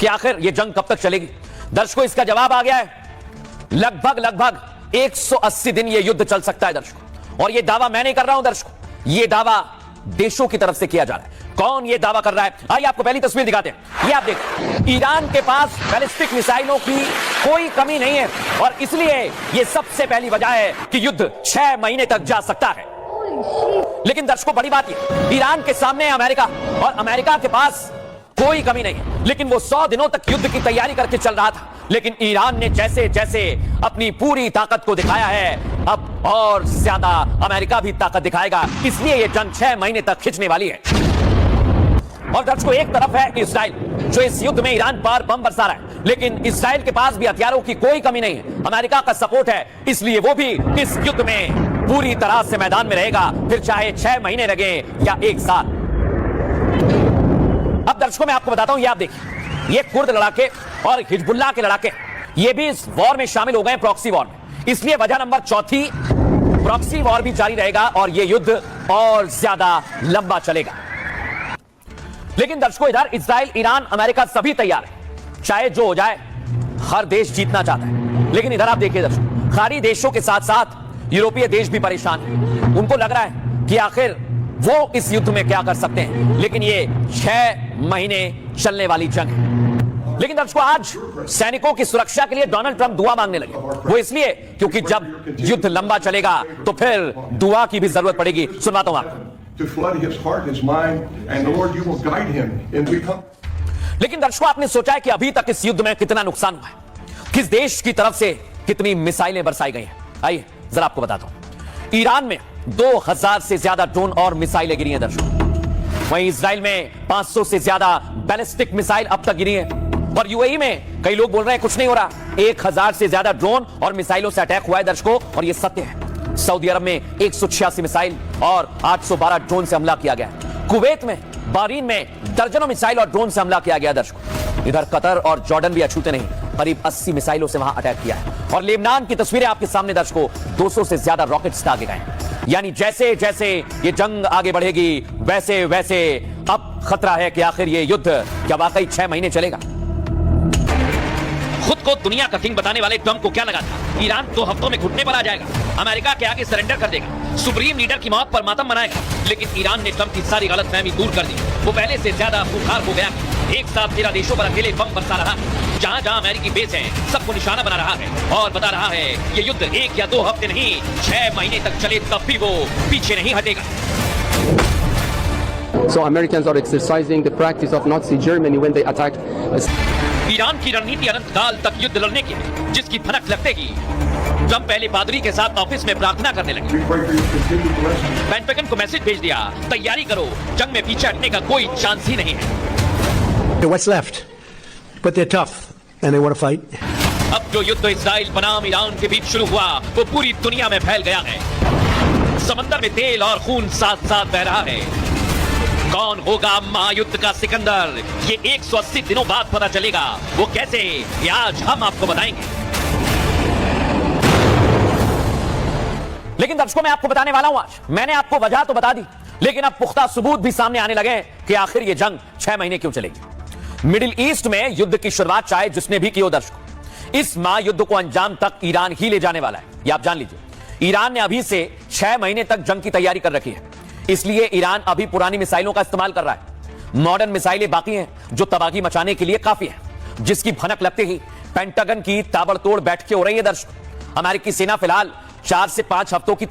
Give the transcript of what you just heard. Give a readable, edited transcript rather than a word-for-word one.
कि आखिर यह जंग कब तक चलेगी। दर्शकों, इसका जवाब आ गया है। लगभग 180 दिन यह युद्ध चल सकता है दर्शकों। और यह दावा मैं नहीं कर रहा हूं दर्शकों, यह दावा देशों की तरफ से किया जा रहा है। कौन यह दावा कर रहा है? आइए आपको पहली तस्वीर दिखाते हैं। ये आप देखिए, ईरान के पास बैलिस्टिक मिसाइलों की कोई कमी नहीं है और इसलिए यह सबसे पहली वजह है कि युद्ध 6 महीने तक जा सकता है। लेकिन दर्शकों, बड़ी बात यह, ईरान के सामने है अमेरिका और अमेरिका के पास कोई कमी नहीं है, लेकिन वो 100 दिनों तक युद्ध की तैयारी करके चल रहा था। लेकिन ईरान ने जैसे जैसे अपनी पूरी ताकत को दिखाया है, अब और ज्यादा अमेरिका भी ताकत दिखाएगा, इसलिए यह जंग 6 महीने तक खिंचने वाली है। और दर्शकों, एक तरफ है इस्राइल जो इस युद्ध में ईरान पर बम बरसा रहा है, लेकिन इस्राइल के पास भी हथियारों की कोई कमी नहीं है। अमेरिका का सपोर्ट है, इसलिए वो भी इस युद्ध में पूरी तरह से मैदान में रहेगा, फिर चाहे 6 महीने लगे या 1 साल। अब दर्शकों, मैं आपको बताता हूं, ये आप देखिए, ये कुर्द लड़ाके और हिजबुल्लाह के लड़ाके, ये भी इस वॉर में शामिल हो गए, प्रॉक्सी वॉर में। इसलिए वजह नंबर चौथी, प्रॉक्सी वॉर भी जारी रहेगा और यह युद्ध और ज्यादा लंबा चलेगा। लेकिन दर्शकों, इधर इस्राइल, ईरान, अमेरिका सभी तैयार है, चाहे जो हो जाए। हर देश जीतना चाहता है। लेकिन इधर आप देखिए दर्शकों, खाड़ी देशों के साथ साथ यूरोपीय देश भी परेशान है। उनको लग रहा है कि आखिर वो इस युद्ध में क्या कर सकते हैं, लेकिन ये 6 महीने चलने वाली जंग है। लेकिन दर्शकों, आज सैनिकों की सुरक्षा के लिए डोनाल्ड ट्रंप दुआ मांगने लगे। वो इसलिए क्योंकि जब युद्ध लंबा चलेगा तो फिर दुआ की भी जरूरत पड़ेगी। सुनवाता हूं आपको। लेकिन दर्शकों, आपने सोचा है कि अभी तक इस युद्ध में कितना नुकसान हुआ है, किस देश की तरफ से कितनी मिसाइलें बरसाई गई हैं? आइए जरा आपको बताता हूं। ईरान में 2000 से ज्यादा ड्रोन और मिसाइलें गिरी हैं दर्शकों। वहीं इजराइल में 500 से ज्यादा बैलिस्टिक मिसाइल अब तक गिरी हैं। और यूएई में कई लोग बोल रहे हैं कुछ नहीं हो रहा, 1000 से ज्यादा ड्रोन और मिसाइलों से अटैक हुआ है दर्शकों, और यह सत्य है। सऊदी अरब में 186 मिसाइल और 812 ड्रोन से हमला किया गया। कुवैत में, बहरीन में दर्जनों मिसाइल और ड्रोन से हमला किया गया दर्शकों। इधर कतर और जॉर्डन भी अछूते नहीं, करीब 80 मिसाइलों से वहां अटैक किया है। और लेबनान की तस्वीरें आपके सामने दर्शकों, 200 से ज्यादा रॉकेट्स दागे गए हैं। यानी जैसे जैसे ये जंग आगे बढ़ेगी, वैसे वैसे अब खतरा है कि आखिर ये युद्ध क्या वाकई 6 महीने चलेगा। खुद को दुनिया का किंग बताने वाले ट्रंप को क्या लगा था ईरान 2 हफ्तों में घुटने पर आ जाएगा, अमेरिका के आगे सरेंडर कर देगा, सुप्रीम लीडर की मौत पर मातम मनाएगा। लेकिन ईरान ने ट्रंप की सारी गलतफहमी दूर कर दी। वो पहले से ज्यादा खूंखार हो गया। एक साथ 13 देशों पर अकेले बम बरसा रहा है, जहां जहां अमेरिकी बेस है सबको निशाना बना रहा है और बता रहा है ये युद्ध 1 या 2 हफ्ते नहीं, 6 महीने तक चले तब भी वो पीछे नहीं हटेगा। So Americans are exercising the practice of Nazi Germany when they attacked. Iran की रणनीति अनंत काल तक युद्ध लड़ने की है, जिसकी भनक लगते ही ट्रंप पहले पादरी के साथ ऑफिस में प्रार्थना करने लगे। पेंटागन को मैसेज भेज दिया, तैयारी करो, जंग में पीछे हटने का कोई चांस ही नहीं है। What's left? But they're tough and they want to fight. अब जो युद्ध इस्राइल बनाम ईरान के बीच शुरू हुआ वो पूरी दुनिया में फैल गया है। समंदर में तेल और खून साथ साथ बह रहा है। कौन होगा महायुद्ध का सिकंदर, ये 180 दिनों बाद पता चलेगा। वो कैसे, ये आज हम आपको बताएंगे। लेकिन दर्शकों, मैं आपको बताने वाला हूं आज। मैंने आपको वजह तो बता दी, लेकिन अब पुख्ता सबूत भी सामने आने लगे कि आखिर ये जंग 6 महीने क्यों चलेगी। मिडिल ईस्ट में युद्ध की शुरुआत चाहे जिसने भी की हो दर्शकों, इस महायुद्ध को अंजाम तक ईरान ही ले जाने वाला है, ये आप जान लीजिए। ईरान ने अभी से 6 महीने तक जंग की तैयारी कर रखी है, इसलिए ईरान अभी पुरानी मिसाइलों का इस्तेमाल कर रहा है। मॉडर्न मिसाइलें बाकी हैं जो तबाही मचाने के लिए काफी हैं, जिसकी भनक लगते ही पेंटागन की ताबड़तोड़ बैठकें हो रही है दर्शकों। अमेरिकी सेना फिलहाल 4 से 5 हफ्तों की